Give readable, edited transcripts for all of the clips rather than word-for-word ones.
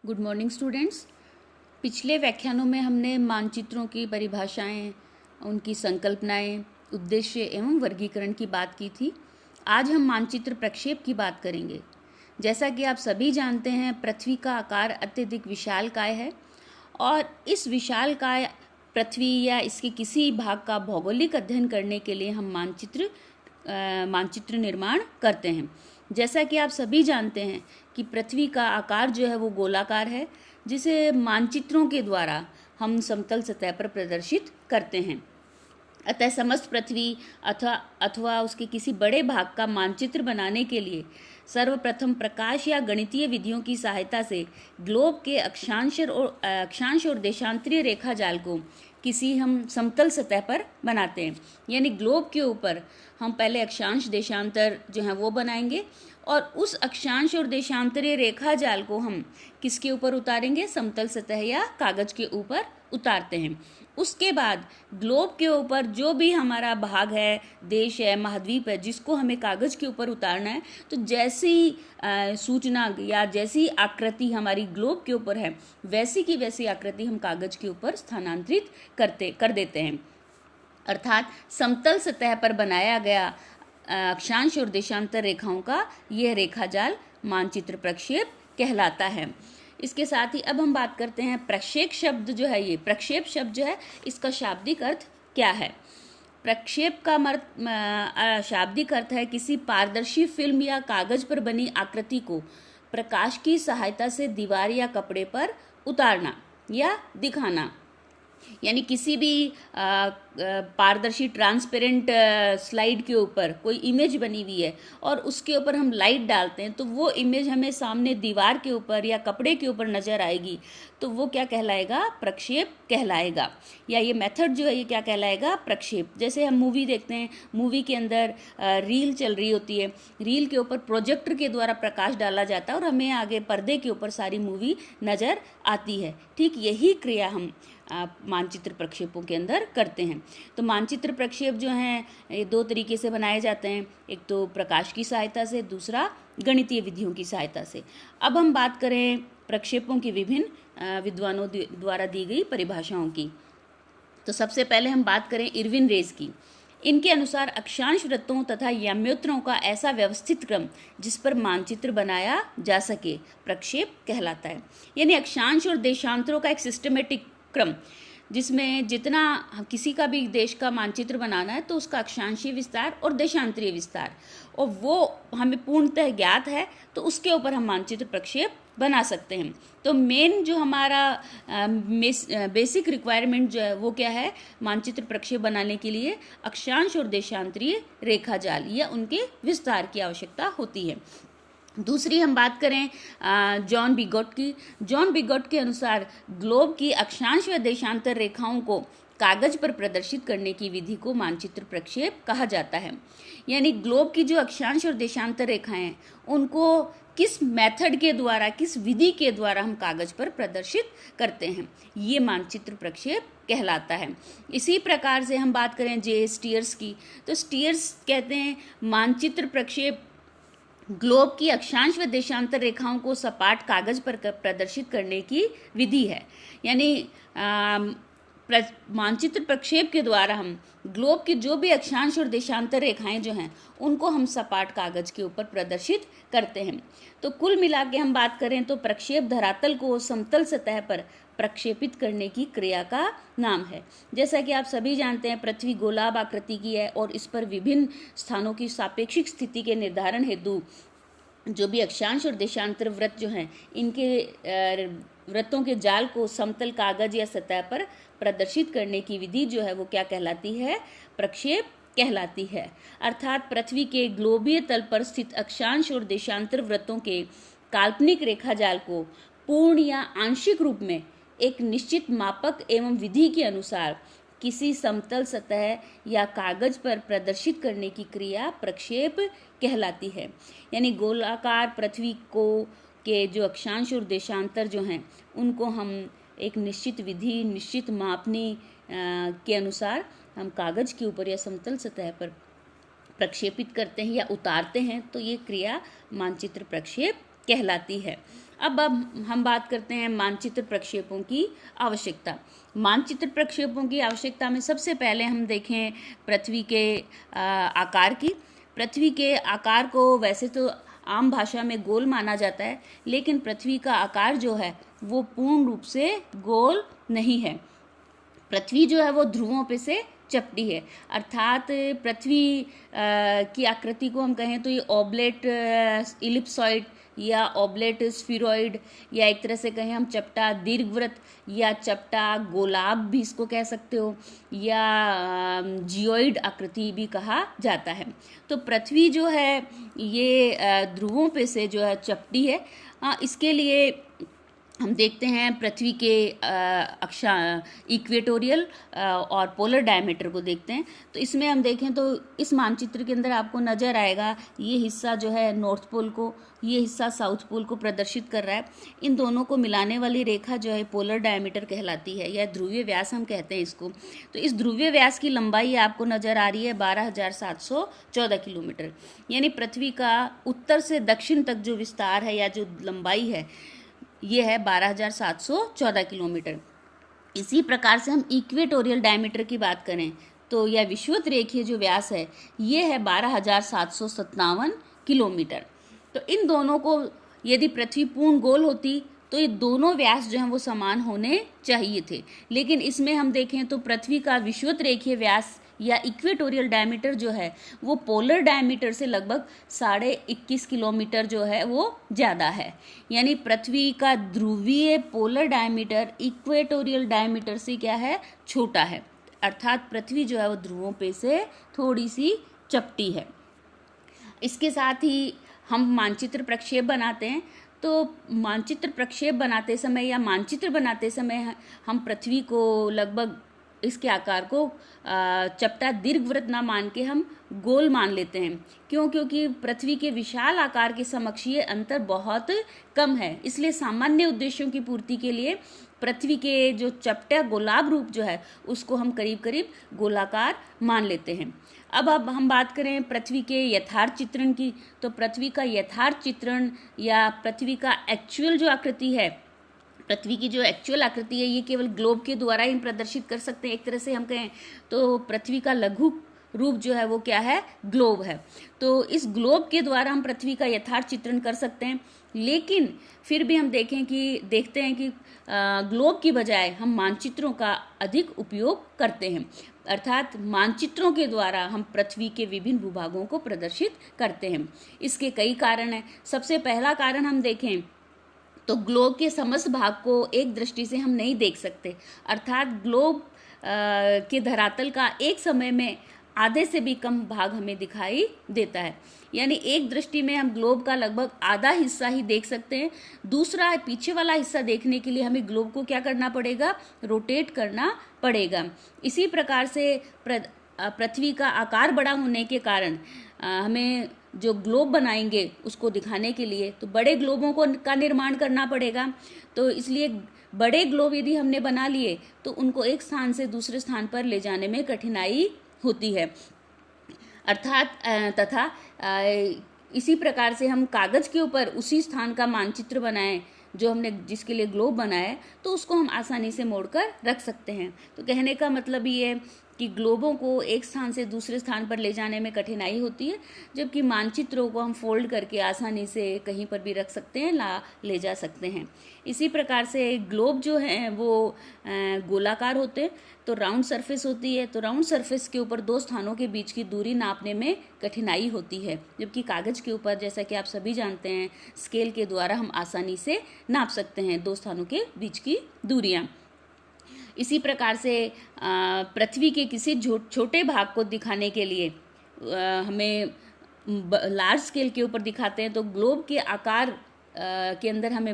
Good morning students. पिछले व्याख्यानों में हमने मानचित्रों की परिभाषाएं, उनकी संकल्पनाएं, उद्देश्य एवं वर्गीकरण की बात की थी। आज हम मानचित्र प्रक्षेप की बात करेंगे। जैसा कि आप सभी जानते हैं, पृथ्वी का आकार अत्यधिक विशालकाय है और इस विशालकाय पृथ्वी या इसके किसी भाग का भौगोलिक अध्ययन करने के लिए हम मानचित्र निर्माण करते हैं। जैसा कि आप सभी जानते हैं कि पृथ्वी का आकार जो है वो गोलाकार है, जिसे मानचित्रों के द्वारा हम समतल सतह पर प्रदर्शित करते हैं। अतः समस्त पृथ्वी अथवा उसके किसी बड़े भाग का मानचित्र बनाने के लिए सर्वप्रथम प्रकाश या गणितीय विधियों की सहायता से ग्लोब के अक्षांश और देशांतरीय रेखा जाल को किसी हम समतल सतह पर बनाते हैं। यानी ग्लोब के ऊपर हम पहले अक्षांश देशांतर जो है वो बनाएंगे और उस अक्षांश और देशांतरीय रेखा जाल को हम किसके ऊपर उतारेंगे? समतल सतह या कागज के ऊपर उतारते हैं। उसके बाद ग्लोब के ऊपर जो भी हमारा भाग है, देश है, महाद्वीप है, जिसको हमें कागज के ऊपर उतारना है, तो जैसी सूचना या जैसी आकृति हमारी ग्लोब के ऊपर है, वैसी की वैसी आकृति हम कागज के ऊपर स्थानांतरित कर देते हैं। अर्थात समतल सतह पर बनाया गया अक्षांश और देशांतर रेखाओं का यह रेखाजाल मानचित्र प्रक्षेप कहलाता है। इसके साथ ही अब हम बात करते हैं प्रक्षेप शब्द जो है, ये प्रक्षेप शब्द जो है इसका शाब्दिक अर्थ क्या है। प्रक्षेप का शाब्दिक अर्थ है किसी पारदर्शी फिल्म या कागज पर बनी आकृति को प्रकाश की सहायता से दीवार या कपड़े पर उतारना या दिखाना। यानी किसी भी पारदर्शी ट्रांसपेरेंट स्लाइड के ऊपर कोई इमेज बनी हुई है और उसके ऊपर हम लाइट डालते हैं तो वो इमेज हमें सामने दीवार के ऊपर या कपड़े के ऊपर नज़र आएगी, तो वो क्या कहलाएगा? प्रक्षेप कहलाएगा। या ये मेथड जो है ये क्या कहलाएगा? प्रक्षेप। जैसे हम मूवी देखते हैं, मूवी के अंदर रील चल रही होती है, रील के ऊपर प्रोजेक्टर के द्वारा प्रकाश डाला जाता है और हमें आगे पर्दे के ऊपर सारी मूवी नज़र आती है। ठीक यही क्रिया हम मानचित्र प्रक्षेपों के अंदर करते हैं। तो मानचित्र प्रक्षेप जो हैं ये दो तरीके से बनाए जाते हैं, एक तो प्रकाश की सहायता से, दूसरा गणितीय विधियों की सहायता से। अब हम बात करें प्रक्षेपों की विभिन्न विद्वानों द्वारा दी गई परिभाषाओं की। तो सबसे पहले हम बात करें इरविन रेस की। इनके अनुसार अक्षांश वृत्तों तथा याम्योत्तरों का ऐसा व्यवस्थित क्रम जिस पर मानचित्र बनाया जा सके प्रक्षेप कहलाता है। यानी अक्षांश और देशांतरों का एक सिस्टमेटिक क्रम, जिसमें जितना किसी का भी देश का मानचित्र बनाना है तो उसका अक्षांशीय विस्तार और देशांतरीय विस्तार और वो हमें पूर्णतः ज्ञात है, तो उसके ऊपर हम मानचित्र प्रक्षेप बना सकते हैं। तो मेन जो हमारा बेसिक रिक्वायरमेंट जो है वो क्या है? मानचित्र प्रक्षेप बनाने के लिए अक्षांश और देशांतरीय रेखा जाल या उनके विस्तार की आवश्यकता होती है। दूसरी हम बात करें जॉन बिगॉट की। जॉन बिगॉट के अनुसार ग्लोब की अक्षांश व देशांतर रेखाओं को कागज पर प्रदर्शित करने की विधि को मानचित्र प्रक्षेप कहा जाता है। यानी ग्लोब की जो अक्षांश और देशांतर रेखाएं हैं उनको किस मेथड के द्वारा, किस विधि के द्वारा हम कागज पर प्रदर्शित करते हैं, ये मानचित्र प्रक्षेप कहलाता है। इसी प्रकार से हम बात करें जे स्टीयर्स की, तो स्टीयर्स कहते हैं मानचित्र प्रक्षेप ग्लोब की अक्षांश व देशांतर रेखाओं को सपाट कागज पर प्रदर्शित करने की विधि है। यानी मानचित्र प्रक्षेप के द्वारा हम ग्लोब की जो भी अक्षांश और देशांतर रेखाएं जो हैं उनको हम सपाट कागज के ऊपर प्रदर्शित करते हैं। तो कुल मिला के हम बात करें तो प्रक्षेप धरातल को समतल सतह पर प्रक्षेपित करने की क्रिया का नाम है। जैसा कि आप सभी जानते हैं, पृथ्वी गोलाब आकृति की है और इस पर विभिन्न स्थानों की सापेक्षिक स्थिति के निर्धारण हेतु जो भी अक्षांश और देशांतर वृत्त जो हैं इनके वृत्तों के जाल को समतल कागज या सतह पर प्रदर्शित करने की विधि जो है वो क्या कहलाती है? प्रक्षेप कहलाती है। अर्थात पृथ्वी के ग्लोबीय तल पर स्थित अक्षांश और देशांतर वृत्तों के काल्पनिक रेखाजाल को पूर्ण या आंशिक रूप में एक निश्चित मापक एवं विधि के अनुसार किसी समतल सतह या कागज पर प्रदर्शित करने की क्रिया प्रक्षेप कहलाती है। यानी गोलाकार पृथ्वी के जो अक्षांश और देशांतर जो हैं उनको हम एक निश्चित विधि, निश्चित मापनी के अनुसार हम कागज के ऊपर या समतल सतह पर प्रक्षेपित करते हैं या उतारते हैं, तो ये क्रिया मानचित्र प्रक्षेप कहलाती है। अब हम बात करते हैं मानचित्र प्रक्षेपों की आवश्यकता। मानचित्र प्रक्षेपों की आवश्यकता में सबसे पहले हम देखें पृथ्वी के आकार की। पृथ्वी के आकार को वैसे तो आम भाषा में गोल माना जाता है, लेकिन पृथ्वी का आकार जो है वो पूर्ण रूप से गोल नहीं है। पृथ्वी जो है वो ध्रुवों पे से चपटी है, अर्थात पृथ्वी की आकृति को हम कहें तो ये ऑब्लेट इलिप्सॉइड या ऑब्लेट स्फीरॉइड, या एक तरह से कहें हम चपटा दीर्घवृत्त या चपटा गोलाब भी इसको कह सकते हो, या जियोइड आकृति भी कहा जाता है। तो पृथ्वी जो है ये ध्रुवों पे से जो है चपटी है। इसके लिए हम देखते हैं पृथ्वी के अक्षा इक्वेटोरियल और पोलर डायमीटर को देखते हैं। तो इसमें हम देखें तो इस मानचित्र के अंदर आपको नज़र आएगा ये हिस्सा जो है नॉर्थ पोल को, ये हिस्सा साउथ पोल को प्रदर्शित कर रहा है। इन दोनों को मिलाने वाली रेखा जो है पोलर डायमीटर कहलाती है, या ध्रुवीय व्यास हम कहते हैं इसको। तो इस ध्रुवीय व्यास की लंबाई आपको नज़र आ रही है 12,714 किलोमीटर, यानी पृथ्वी का उत्तर से दक्षिण तक जो विस्तार है या जो लंबाई है ये है 12,714 किलोमीटर। इसी प्रकार से हम इक्वेटोरियल डायमीटर की बात करें तो यह विषुवत रेखीय जो व्यास है ये है 12,757 किलोमीटर। तो इन दोनों को यदि पृथ्वी पूर्ण गोल होती तो ये दोनों व्यास जो हैं वो समान होने चाहिए थे, लेकिन इसमें हम देखें तो पृथ्वी का विषुवत रेखीय व्यास या इक्वेटोरियल डायमीटर जो है वो पोलर डायमीटर से लगभग 21.5 किलोमीटर जो है वो ज़्यादा है। यानी पृथ्वी का ध्रुवीय पोलर डायमीटर इक्वेटोरियल डायमीटर से क्या है, छोटा है, अर्थात पृथ्वी जो है वो ध्रुवों पे से थोड़ी सी चपटी है। इसके साथ ही हम मानचित्र प्रक्षेप बनाते हैं। तो मानचित्र प्रक्षेप बनाते समय या मानचित्र बनाते समय हम पृथ्वी को लगभग इसके आकार को चपटा दीर्घवृत्त ना मान के हम गोल मान लेते हैं। क्यों? क्योंकि पृथ्वी के विशाल आकार के समक्षीय अंतर बहुत कम है, इसलिए सामान्य उद्देश्यों की पूर्ति के लिए पृथ्वी के जो चपटा गोलाब रूप जो है उसको हम करीब करीब गोलाकार मान लेते हैं। अब हम बात करें पृथ्वी के यथार्थ चित्रण की, तो पृथ्वी का यथार्थ चित्रण या पृथ्वी का एक्चुअल जो आकृति है, पृथ्वी की जो एक्चुअल आकृति है ये केवल ग्लोब के द्वारा ही प्रदर्शित कर सकते हैं। एक तरह से हम कहें तो पृथ्वी का लघु रूप जो है वो क्या है, ग्लोब है। तो इस ग्लोब के द्वारा हम पृथ्वी का यथार्थ चित्रण कर सकते हैं, लेकिन फिर भी हम देखते हैं कि ग्लोब की बजाय हम मानचित्रों का अधिक उपयोग करते हैं, अर्थात मानचित्रों के द्वारा हम पृथ्वी के विभिन्न भूभागों को प्रदर्शित करते हैं। इसके कई कारण हैं। सबसे पहला कारण हम देखें तो ग्लोब के समस्त भाग को एक दृष्टि से हम नहीं देख सकते, अर्थात ग्लोब के धरातल का एक समय में आधे से भी कम भाग हमें दिखाई देता है। यानी एक दृष्टि में हम ग्लोब का लगभग आधा हिस्सा ही देख सकते हैं। दूसरा पीछे वाला हिस्सा देखने के लिए हमें ग्लोब को क्या करना पड़ेगा, रोटेट करना पड़ेगा। इसी प्रकार से पृथ्वी का आकार बड़ा होने के कारण हमें जो ग्लोब बनाएंगे उसको दिखाने के लिए तो बड़े ग्लोबों का निर्माण करना पड़ेगा। तो इसलिए बड़े ग्लोब यदि हमने बना लिए तो उनको एक स्थान से दूसरे स्थान पर ले जाने में कठिनाई होती है, तथा इसी प्रकार से हम कागज के ऊपर उसी स्थान का मानचित्र बनाएं जो हमने जिसके लिए ग्लोब बनाया है तो उसको हम आसानी से मोड़कर रख सकते हैं। तो कहने का मतलब ये है कि ग्लोबों को एक स्थान से दूसरे स्थान पर ले जाने में कठिनाई होती है, जबकि मानचित्रों को हम फोल्ड करके आसानी से कहीं पर भी रख सकते हैं, ले जा सकते हैं। इसी प्रकार से ग्लोब जो हैं वो गोलाकार होते हैं, तो राउंड सरफेस होती है, तो राउंड सरफेस के ऊपर दो स्थानों के बीच की दूरी नापने में कठिनाई होती है, जबकि कागज के ऊपर जैसा कि आप सभी जानते हैं स्केल के द्वारा हम आसानी से नाप सकते हैं दो स्थानों के बीच की दूरियां। इसी प्रकार से पृथ्वी के किसी छोटे भाग को दिखाने के लिए हमें लार्ज स्केल के ऊपर दिखाते हैं तो ग्लोब के आकार के अंदर हमें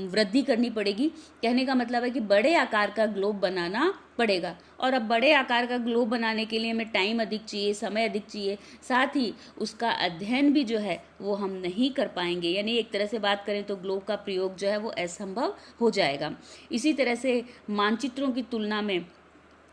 वृद्धि करनी पड़ेगी। कहने का मतलब है कि बड़े आकार का ग्लोब बनाना पड़ेगा, और अब बड़े आकार का ग्लोब बनाने के लिए हमें टाइम अधिक चाहिए, समय अधिक चाहिए, साथ ही उसका अध्ययन भी जो है वो हम नहीं कर पाएंगे। यानी एक तरह से बात करें तो ग्लोब का प्रयोग जो है वो असंभव हो जाएगा। इसी तरह से मानचित्रों की तुलना में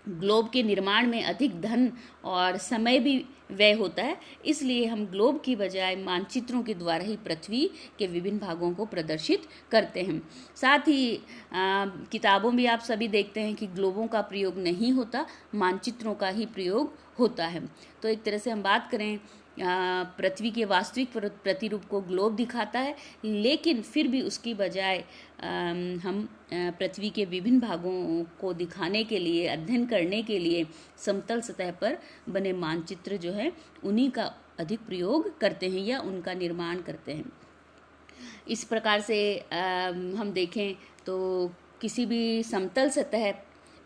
ग्लोब के निर्माण में अधिक धन और समय भी व्यय होता है, इसलिए हम ग्लोब की बजाय मानचित्रों के द्वारा ही पृथ्वी के विभिन्न भागों को प्रदर्शित करते हैं। साथ ही किताबों में आप सभी देखते हैं कि ग्लोबों का प्रयोग नहीं होता, मानचित्रों का ही प्रयोग होता है। तो एक तरह से हम बात करें, पृथ्वी के वास्तविक प्रतिरूप को ग्लोब दिखाता है, लेकिन फिर भी उसकी बजाय हम पृथ्वी के विभिन्न भागों को दिखाने के लिए, अध्ययन करने के लिए समतल सतह पर बने मानचित्र जो है उन्हीं का अधिक प्रयोग करते हैं या उनका निर्माण करते हैं। इस प्रकार से हम देखें तो किसी भी समतल सतह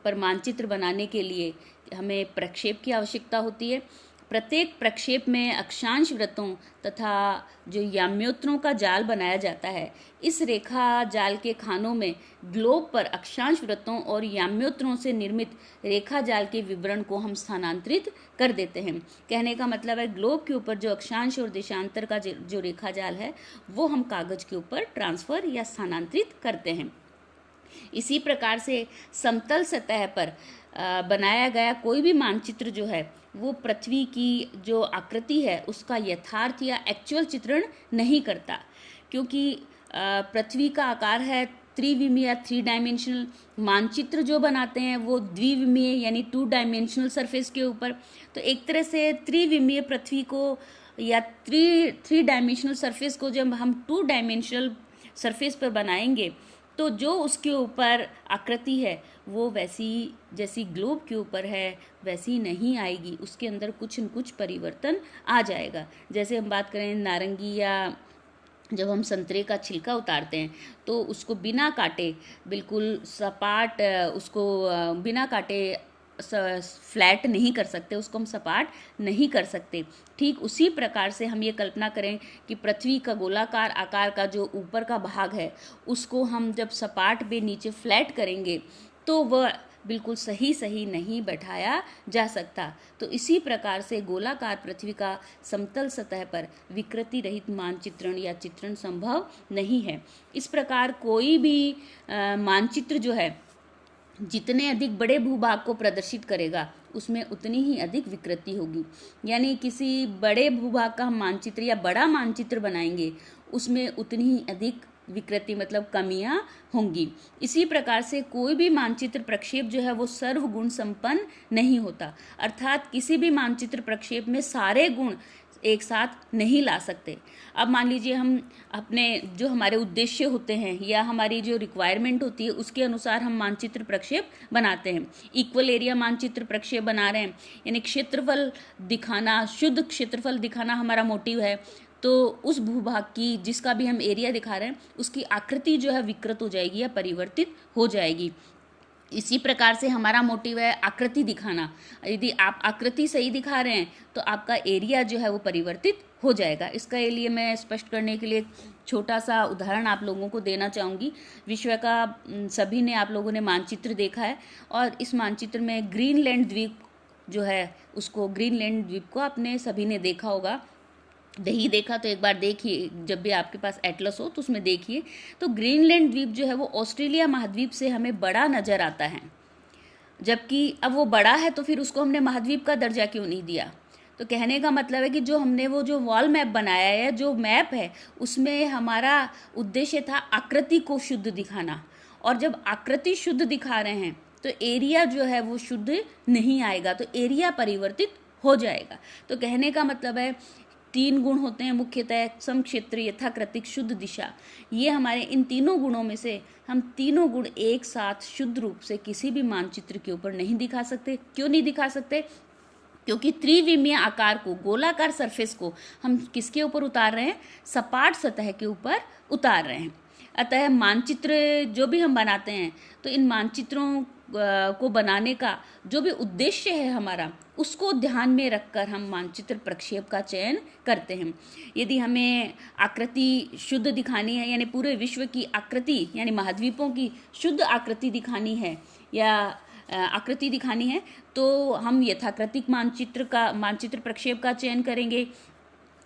पर मानचित्र बनाने के लिए हमें प्रक्षेप की आवश्यकता होती है। प्रत्येक प्रक्षेप में अक्षांश वृत्तों तथा जो याम्योत्तरों का जाल बनाया जाता है। इस रेखा जाल के खानों में ग्लोब पर अक्षांश वृत्तों और याम्योत्तरों से निर्मित रेखा जाल के विवरण को हम स्थानांतरित कर देते हैं। कहने का मतलब है, ग्लोब के ऊपर जो अक्षांश और देशांतर का जो रेखा जाल है वो हम कागज के ऊपर ट्रांसफर या स्थानांतरित करते हैं। इसी प्रकार से समतल सतह पर बनाया गया कोई भी मानचित्र जो है वो पृथ्वी की जो आकृति है उसका यथार्थ या एक्चुअल चित्रण नहीं करता, क्योंकि पृथ्वी का आकार है त्रिविमीय या 3 डायमेंशनल। मानचित्र जो बनाते हैं वो द्विविमीय यानी 2 डायमेंशनल सरफेस के ऊपर। तो एक तरह से त्रिविमीय पृथ्वी को या 3 डायमेंशनल सरफेस को जब हम 2 डायमेंशनल सरफेस पर बनाएंगे तो जो उसके ऊपर आकृति है वो वैसी जैसी ग्लोब के ऊपर है वैसी नहीं आएगी, उसके अंदर कुछ न कुछ परिवर्तन आ जाएगा। जैसे हम बात करें नारंगी या जब हम संतरे का छिलका उतारते हैं तो उसको बिना काटे बिल्कुल सपाट, उसको बिना काटे फ्लैट नहीं कर सकते, उसको हम सपाट नहीं कर सकते। ठीक उसी प्रकार से हम ये कल्पना करें कि पृथ्वी का गोलाकार आकार का जो ऊपर का भाग है उसको हम जब सपाट पे नीचे फ्लैट करेंगे तो वह बिल्कुल सही नहीं बैठाया जा सकता। तो इसी प्रकार से गोलाकार पृथ्वी का समतल सतह पर विकृति रहित मानचित्रण या चित्रण संभव नहीं है। इस प्रकार कोई भी मानचित्र जो है जितने अधिक बड़े भूभाग को प्रदर्शित करेगा उसमें उतनी ही अधिक विकृति होगी। यानी किसी बड़े भूभाग का हम मानचित्र या बड़ा मानचित्र बनाएंगे उसमें उतनी ही अधिक विकृति मतलब कमियां होंगी। इसी प्रकार से कोई भी मानचित्र प्रक्षेप जो है वो सर्वगुण संपन्न नहीं होता, अर्थात किसी भी मानचित्र प्रक्षेप में सारे गुण एक साथ नहीं ला सकते। अब मान लीजिए हम अपने जो हमारे उद्देश्य होते हैं या हमारी जो रिक्वायरमेंट होती है उसके अनुसार हम मानचित्र प्रक्षेप बनाते हैं। इक्वल एरिया मानचित्र प्रक्षेप बना रहे हैं, यानी क्षेत्रफल दिखाना, शुद्ध क्षेत्रफल दिखाना हमारा मोटिव है, तो उस भूभाग की जिसका भी हम एरिया दिखा रहे हैं उसकी आकृति जो है विकृत हो जाएगी या परिवर्तित हो जाएगी। इसी प्रकार से हमारा मोटिव है आकृति दिखाना। यदि आप आकृति सही दिखा रहे हैं तो आपका एरिया जो है वो परिवर्तित हो जाएगा। इसका लिए मैं स्पष्ट करने के लिए छोटा सा उदाहरण आप लोगों को देना चाहूँगी। विश्व का सभी ने, आप लोगों ने मानचित्र देखा है और इस मानचित्र में ग्रीनलैंड द्वीप जो है उसको, ग्रीनलैंड द्वीप को आपने सभी ने देखा होगा। नहीं देखा तो एक बार देखिए, जब भी आपके पास एटलस हो तो उसमें देखिए। तो ग्रीनलैंड द्वीप जो है वो ऑस्ट्रेलिया महाद्वीप से हमें बड़ा नज़र आता है, जबकि अब वो बड़ा है तो फिर उसको हमने महाद्वीप का दर्जा क्यों नहीं दिया। तो कहने का मतलब है कि जो हमने वो जो वॉल मैप बनाया है, जो मैप है, उसमें हमारा उद्देश्य था आकृति को शुद्ध दिखाना, और जब आकृति शुद्ध दिखा रहे हैं तो एरिया जो है वो शुद्ध नहीं आएगा, तो एरिया परिवर्तित हो जाएगा। तो कहने का मतलब है 3 गुण होते हैं मुख्यतः, समक्षेत्र, यथाकृतिक, शुद्ध दिशा। ये हमारे इन तीनों गुणों में से हम तीनों गुण एक साथ शुद्ध रूप से किसी भी मानचित्र के ऊपर नहीं दिखा सकते। क्यों नहीं दिखा सकते? क्योंकि त्रिविमीय आकार को, गोलाकार सरफेस को हम किसके ऊपर उतार रहे हैं? सपाट सतह के ऊपर उतार रहे हैं। अतः मानचित्र जो भी हम बनाते हैं तो इन मानचित्रों को बनाने का जो भी उद्देश्य है हमारा, उसको ध्यान में रखकर हम मानचित्र प्रक्षेप का चयन करते हैं। यदि हमें आकृति शुद्ध दिखानी है, यानी पूरे विश्व की आकृति यानी महाद्वीपों की शुद्ध आकृति दिखानी है या आकृति दिखानी है, तो हम यथाकृतिक मानचित्र प्रक्षेप का चयन करेंगे।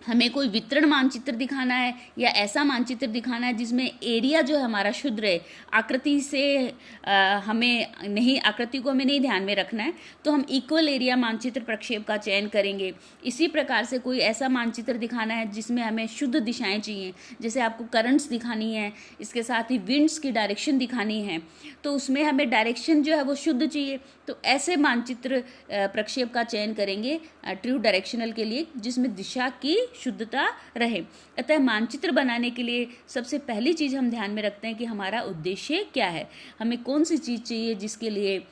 हमें कोई वितरण मानचित्र दिखाना है या ऐसा मानचित्र दिखाना है जिसमें एरिया जो है हमारा शुद्ध रहे, आकृति से हमें नहीं, आकृति को हमें नहीं ध्यान में रखना है, तो हम इक्वल एरिया मानचित्र प्रक्षेप का चयन करेंगे। इसी प्रकार से कोई ऐसा मानचित्र दिखाना है जिसमें हमें शुद्ध दिशाएं चाहिए, जैसे आपको करंट्स दिखानी है, इसके साथ ही विंड्स की डायरेक्शन दिखानी है, तो उसमें हमें डायरेक्शन जो है वो शुद्ध चाहिए। तो ऐसे मानचित्र प्रक्षेप का चयन करेंगे ट्रू डायरेक्शनल के लिए, जिसमें दिशा की शुद्धता रहे। अतः मानचित्र बनाने के लिए सबसे पहली चीज़ हम ध्यान में रखते हैं कि हमारा उद्देश्य क्या है, हमें कौन सी चीज़ चाहिए जिसके लिए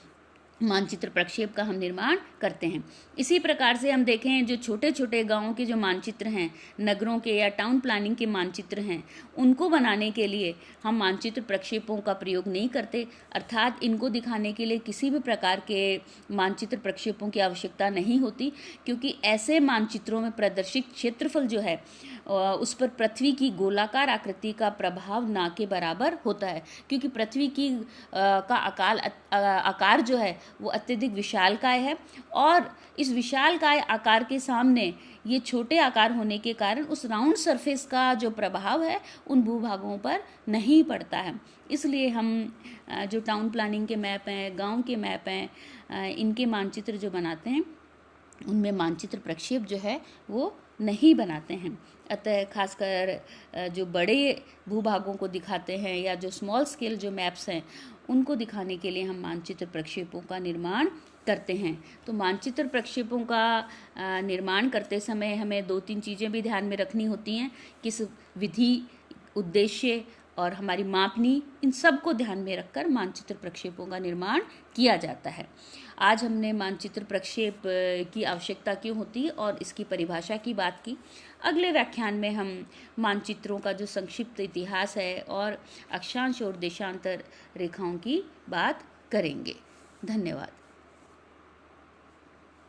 मानचित्र प्रक्षेप का हम निर्माण करते हैं। इसी प्रकार से हम देखें जो छोटे छोटे गांवों के जो मानचित्र हैं, नगरों के या टाउन प्लानिंग के मानचित्र हैं, उनको बनाने के लिए हम मानचित्र प्रक्षेपों का प्रयोग नहीं करते, अर्थात इनको दिखाने के लिए किसी भी प्रकार के मानचित्र प्रक्षेपों की आवश्यकता नहीं होती, क्योंकि ऐसे मानचित्रों में प्रदर्शित क्षेत्रफल जो है उस पर पृथ्वी की गोलाकार आकृति का प्रभाव ना के बराबर होता है, क्योंकि पृथ्वी की का आकार जो है वो अत्यधिक विशालकाय है, और इस विशालकाय आकार के सामने ये छोटे आकार होने के कारण उस राउंड सरफेस का जो प्रभाव है उन भूभागों पर नहीं पड़ता है। इसलिए हम जो टाउन प्लानिंग के मैप हैं, गांव के मैप हैं, इनके मानचित्र जो बनाते हैं उनमें मानचित्र प्रक्षेप जो है वो नहीं बनाते हैं। अतः खासकर जो बड़े भूभागों को दिखाते हैं या जो स्मॉल स्केल जो मैप्स हैं उनको दिखाने के लिए हम मानचित्र प्रक्षेपों का निर्माण करते हैं। तो मानचित्र प्रक्षेपों का निर्माण करते समय हमें 2-3 चीज़ें भी ध्यान में रखनी होती हैं, किस विधि, उद्देश्य और हमारी मापनी, इन सब को ध्यान में रखकर मानचित्र प्रक्षेपों का निर्माण किया जाता है। आज हमने मानचित्र प्रक्षेप की आवश्यकता क्यों होती है और इसकी परिभाषा की बात की। अगले व्याख्यान में हम मानचित्रों का जो संक्षिप्त इतिहास है और अक्षांश और देशांतर रेखाओं की बात करेंगे। धन्यवाद।